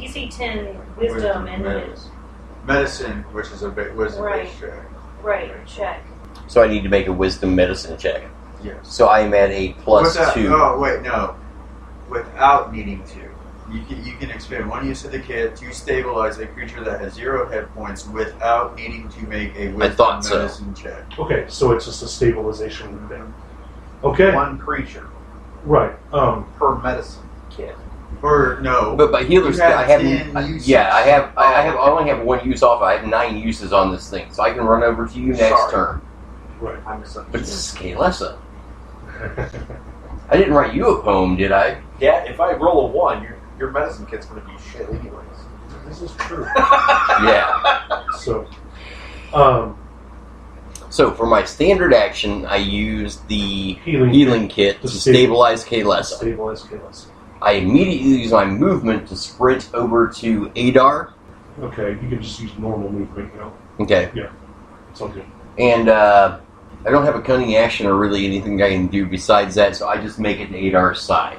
DC 10 wisdom and then medicine, which is a wisdom right. check. Right, check. So I need to make a wisdom medicine check. Yes. So I am at a +2. Oh wait, no. Without needing to. You can expend one use of the kit to stabilize a creature that has 0 hit points without needing to make a wisdom medicine check. Okay, so it's just a stabilization thing. Okay. One creature Right. per medicine kit. Or no. But by healer's kit, I have 10 uses. I only have 1 use off. I have 9 uses on this thing, so I can run over to you next turn. Right. I But misunderstood. this is Kalesa. I didn't write you a poem, did I? Yeah, if I roll a 1, your medicine kit's going to be shit anyways. This is true. Yeah. So, So for my standard action, I use the Healing healing kit to to stabilize Kalesa. stabilize chaos. I immediately use my movement to sprint over to Adar. Okay, you can just use normal movement, you know. Okay. It's all good. And I don't have a cunning action or really anything I can do besides that, so I just make it to Adar's side.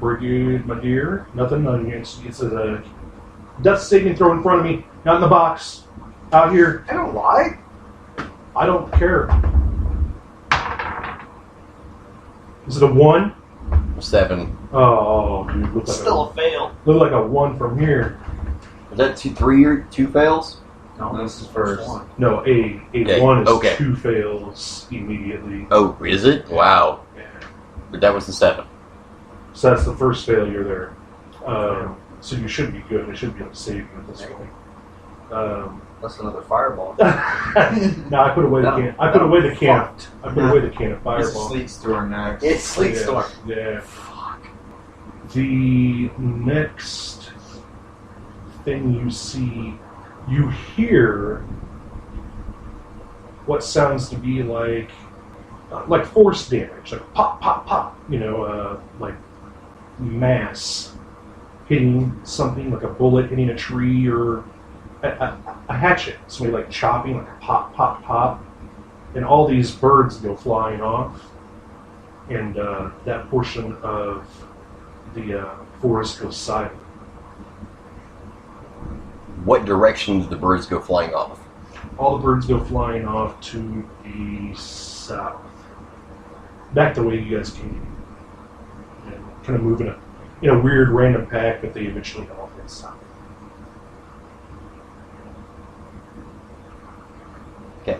Brigade, my dear. Nothing on you. It says a death saving throw in front of me. Not in the box. Out here. I don't lie. I don't care. Is it a 1? 7. Oh, dude. Look like Still a fail. look like a 1 from here. Is that 2 fails? No, This is first. one. No, a Okay, 1 is okay. 2 fails immediately. Oh, is it? Wow. Yeah. But that was the 7. So that's the first failure there. So you should be good. They should be able to save you at this point. That's another fireball. No, I put away the can. I put away the can. I put away the can of It's a fireball. sleet storm next. It's Sleet Yeah, Storm. Yeah. Fuck. The next thing you see, you hear what sounds to be like force damage, like pop, pop, pop. You know, like mass hitting something, like a bullet hitting a tree or a hatchet. Somebody like chopping, like a pop, pop, pop. And all these birds go flying off. And that portion of the forest goes silent. What direction do the birds go flying off? All the birds go flying off to the south. Back the way you guys came. And kind of moving in a weird random pack, but they eventually all head south. Okay.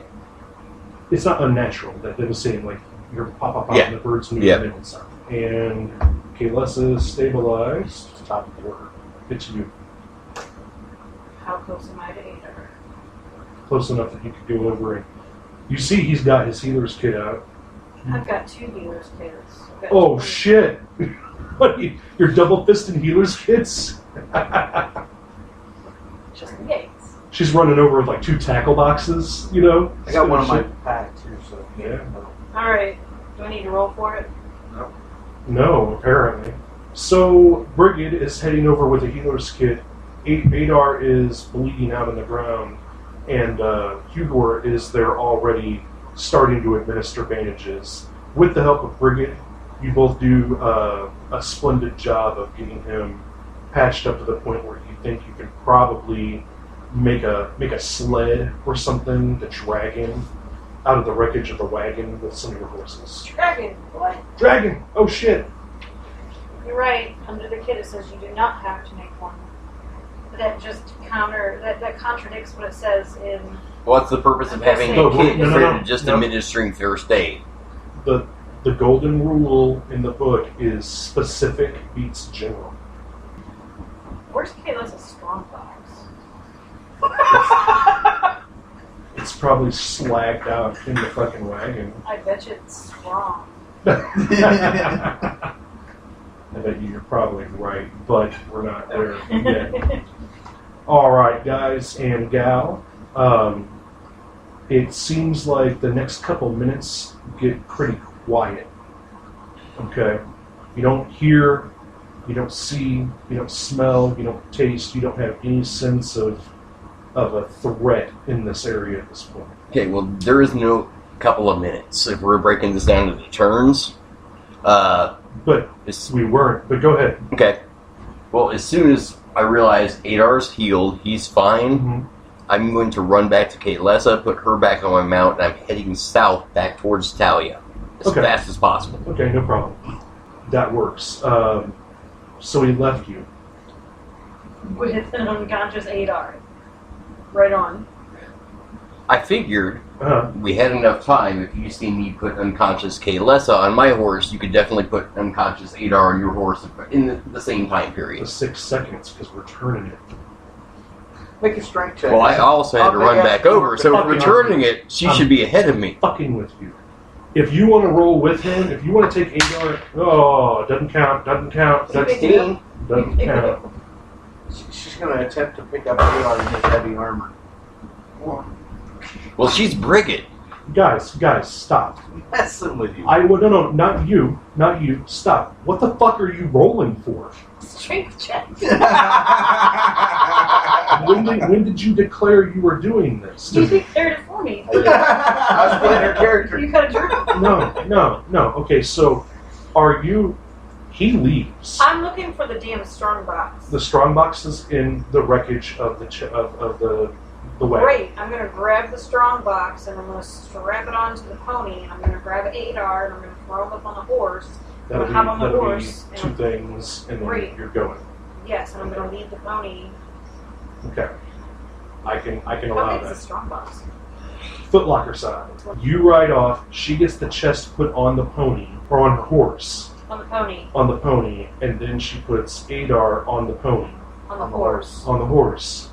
It's not unnatural that they were saying like you're pop pop pop Yeah. and the birds move Yeah. in and south. And Kalesa is stabilized. Top of the order. It's you. How close am I to Adar? Close enough that you could go over and you see he's got his healer's kit out. I've got 2 healers kits. I've got Oh 2. shit! What, you're double fisting healer's kits? Just in case. She's running over with like 2 tackle boxes, you know? I got one in my Shit. pack too, so Yeah. Alright. Do I need to roll for it? No, apparently. So, Brighed is heading over with a healer's kit. Adar is bleeding out on the ground. And Hugor is there already starting to administer bandages. With the help of Brighed, you both do a splendid job of getting him patched up to the point where you think you can probably make a sled or something to drag him out of the wreckage of the wagon with some of your horses. Dragon! What? Dragon! Oh shit! You're right. Under the kit it says you do not have to make one. But that just that contradicts what it says in... What's the purpose of having No, a kit no, no, instead no, of just no. administering first aid? The golden rule in the book is specific beats general. Where's Kayla's strong box? It's probably slagged out in the fucking wagon. I bet you it's strong. I bet you're probably right, but we're not there yet. All right, guys and gal. It seems like the next couple minutes get pretty quiet. Okay? You don't hear, you don't see, you don't smell, you don't taste, you don't have any sense of a threat in this area at this point. Okay, well, there is no couple of minutes. If we're breaking this down to the turns, But it's, we weren't. But go ahead. okay. Well, as soon as I realize Adar's healed. He's fine. Mm-hmm. I'm going to run back to Kaelessa, put her back on my mount, and I'm heading south back towards Tahlia as fast as possible. Okay, no problem. That works. So he left you. With an unconscious Adar. Right on. I figured Uh-huh. we had enough time. If you see me put unconscious Kaelessa on my horse, you could definitely put unconscious Adar on your horse in the same time The period. 6 seconds, because we're turning it. Make a strength check. Well, I also had to run back over, so if we're turning it, she should be ahead of me. Fucking with you. If you want to roll with him, if you want to take Adar, doesn't count. Doesn't count. 16? Doesn't count. She's going to attempt to pick up Adar in his heavy armor. Well, she's Brighed. Guys, stop. Messing with you. No, not you. Stop. What the fuck are you rolling for? Strength check. When did you declare you were doing this? You declared it for me. I was playing her character. You could have journaled. No. Okay, so are you... He leaves. I'm looking for the damn strong box. The strong box is in the wreckage of the wagon. Great. I'm going to grab the strong box and I'm going to strap it onto the pony and I'm going to grab Adar and I'm going to throw him up on the horse. That'll hop on the be horse. 2 things, and then Great. you're going. Yes, and I'm going to lead the pony. Okay. I can How allow big is the that. strong box? Footlocker side. You ride off. She gets the chest put on the pony, or on her horse. On the pony. On the pony, and then she puts Adar on the pony. On the horse. On the horse.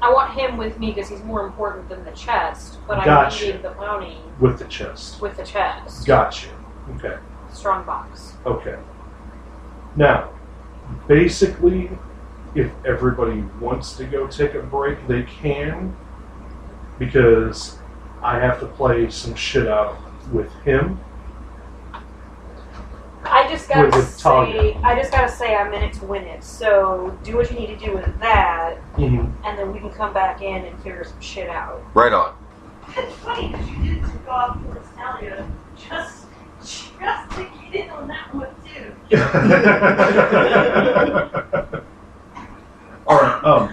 I want him with me because he's more important than the chest, but Gotcha. I need the pony With the chest. with the chest. Gotcha. Okay. Strong box. Okay. Now, basically, if everybody wants to go take a break, they can, because I have to play some shit out with him. I just gotta With Tahlia. say I'm in it to win it. So do what you need to do with that, Mm-hmm. and then we can come back in and figure some shit out. Right on. It's funny because you did go off towards Tahlia just to get in on that one too. All right.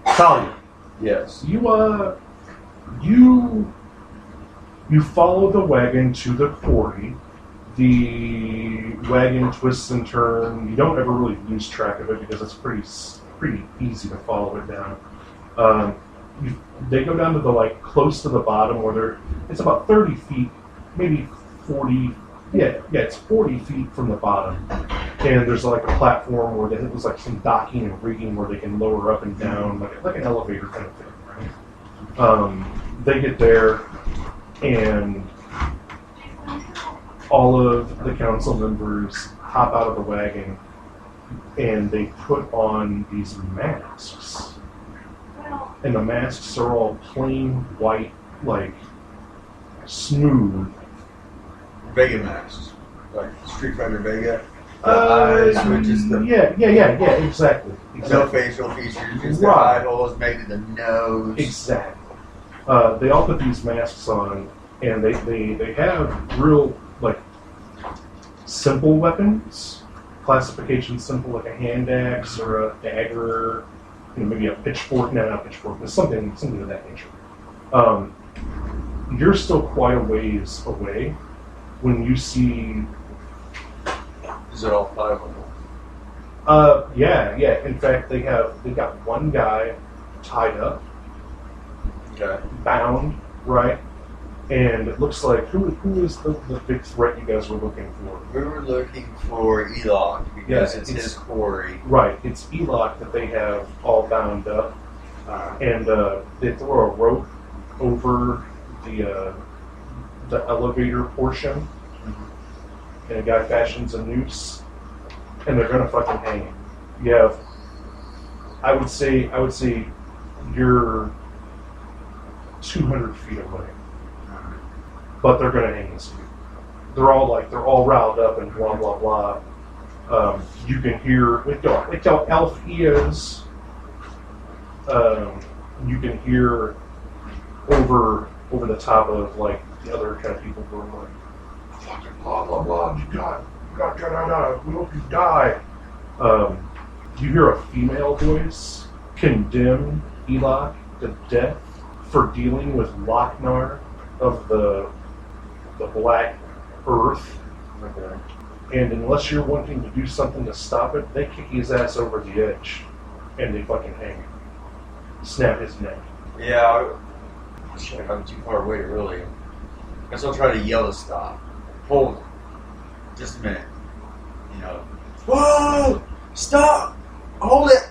Tahlia, Yes. you follow the wagon to the quarry. The wagon twists and turns. You don't ever really lose track of it because it's pretty easy to follow it down. They go down to the close to the bottom where it's about 30 feet, maybe 40. Yeah, it's 40 feet from the bottom, and there's a platform where there's some docking and rigging where they can lower up and down, like an elevator kind of thing, right? They get there, and all of the council members hop out of the wagon, and they put on these masks. And the masks are all plain white, smooth. Vega masks. Like Street Fighter Vega. Eyes with just the Yeah, exactly. no facial features, just the Right. eye holes, maybe the nose. Exactly. They all put these masks on, and they have real, simple weapons. Classification simple, like a hand axe or a dagger, maybe a pitchfork. No, not a pitchfork, but something of that nature. You're still quite a ways away when you see... Is it all 5 of them? Yeah. In fact, they got one guy tied up, Okay. bound, right? And it looks like who is the big threat you guys were looking for? We were looking for Elon because Yeah, it's his quarry. Right, it's Elok that they have all bound up, and they throw a rope over the elevator portion, and a guy fashions a noose, and they're gonna fucking hang him. You have, I would say you're 200 feet away, but they're gonna hang this dude. They're all riled up and blah blah blah. You can hear with your elf ears. You can hear over the top of the other kind of people going fucking blah blah blah. You got, we hope you die. you hear a female voice condemn Elok to death for dealing with Lochnar of the Black Earth. Okay. And unless you're wanting to do something to stop it, they kick his ass over the edge. And they fucking hang him. Snap his neck. Yeah, I should have gone too far away, really. Guess I'll try to yell to stop. Hold it. Just a minute. You know. Whoa! Stop! Hold it!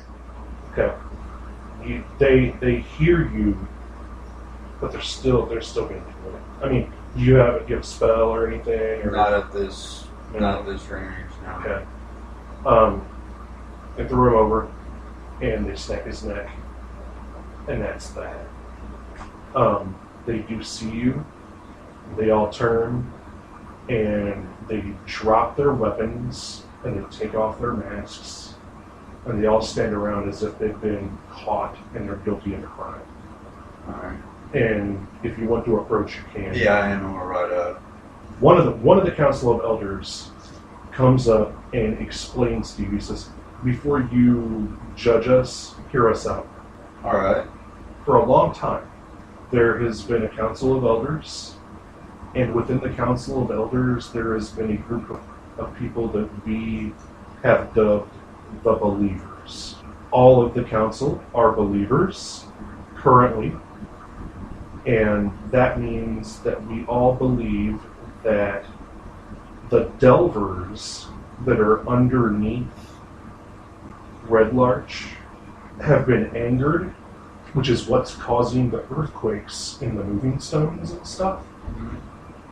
Okay. They hear you, but they're still going to do it. I mean, do you have a spell or anything? Or Not at this range, no. Okay. They throw him over, and they snap his neck, and that's that. They do see you. They all turn, and they drop their weapons, and they take off their masks, and they all stand around as if they've been caught and they're guilty of a crime. Alright. And if you want to approach, you can. Yeah, I am right up. One of the Council of Elders comes up and explains to you. He says, "Before you judge us, hear us out. Alright. For a long time, there has been a Council of Elders, and within the Council of Elders, there has been a group of people that we have dubbed the Believers. All of the Council are believers currently, and that means that we all believe that the Delvers that are underneath Red Larch have been angered, which is what's causing the earthquakes in the moving stones and stuff.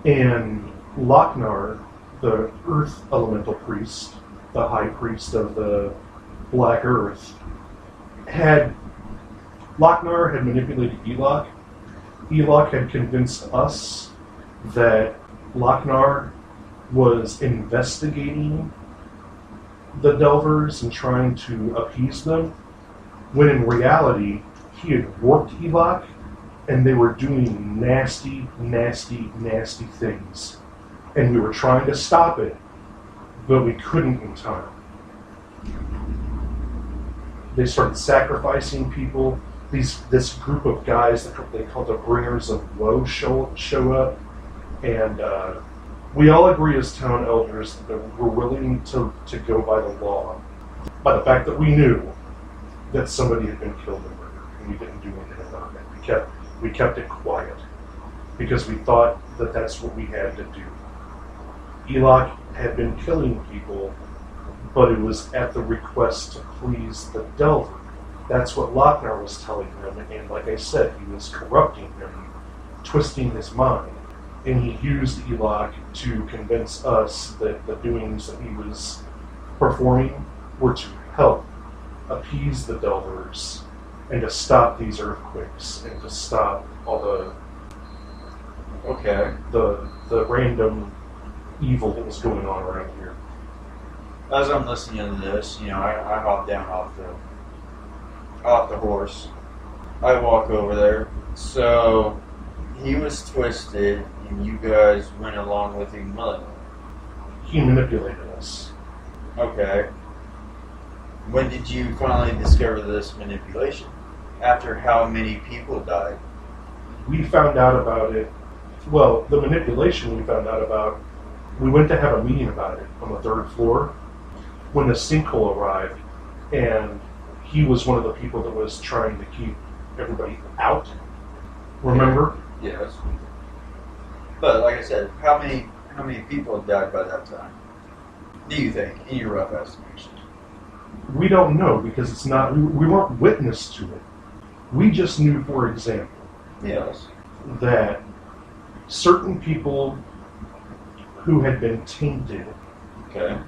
And Lochnar, the Earth Elemental Priest, the High Priest of the Black Earth, Lochnar had manipulated Elok. Elok had convinced us that Lochnar was investigating the Delvers and trying to appease them, when in reality, he had warped Elok, and they were doing nasty, nasty, nasty things. And we were trying to stop it, but we couldn't in time. They started sacrificing people. This group of guys that they called the Bringers of Woe show up, and we all agree as town elders that we're willing to go by the law, by the fact that we knew that somebody had been killed and murdered, and we didn't do anything about it. We kept it quiet because we thought that that's what we had to do. Elok had been killing people, but it was at the request to please the Delver. That's what Lochnar was telling them, and like I said, he was corrupting him, twisting his mind. And he used Elok to convince us that the doings that he was performing were to help appease the Delvers and to stop these earthquakes and to stop all the random evil that was going on around here. As I'm listening to this, I hop down off the horse. I walk over there. So he was twisted, and you guys went along with him willingly. He manipulated us. Okay. When did you finally discover this manipulation? After how many people died? We found out about it. Well, the manipulation we found out about, we went to have a meeting about it on the 3rd floor when the sinkhole arrived, and he was one of the people that was trying to keep everybody out. Remember? Yes. But like I said, how many people died by that time? Do you think, in your rough estimation? We don't know because it's not. We weren't witness to it. We just knew, for example, Yes. that certain people who had been tainted, Okay.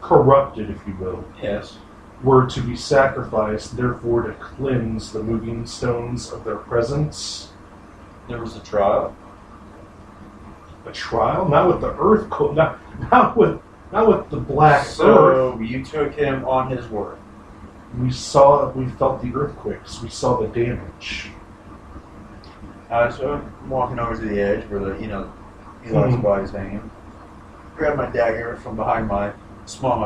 corrupted, if you will, Yes. were to be sacrificed, therefore to cleanse the moving stones of their presence. There was a trial. A trial, not with the earth, not with the black earth. So you took him on his word. We felt the earthquakes. We saw the damage. So I'm walking over to the edge where Elok's body's hanging. Grab my dagger from behind my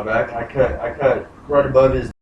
back, and I cut right above his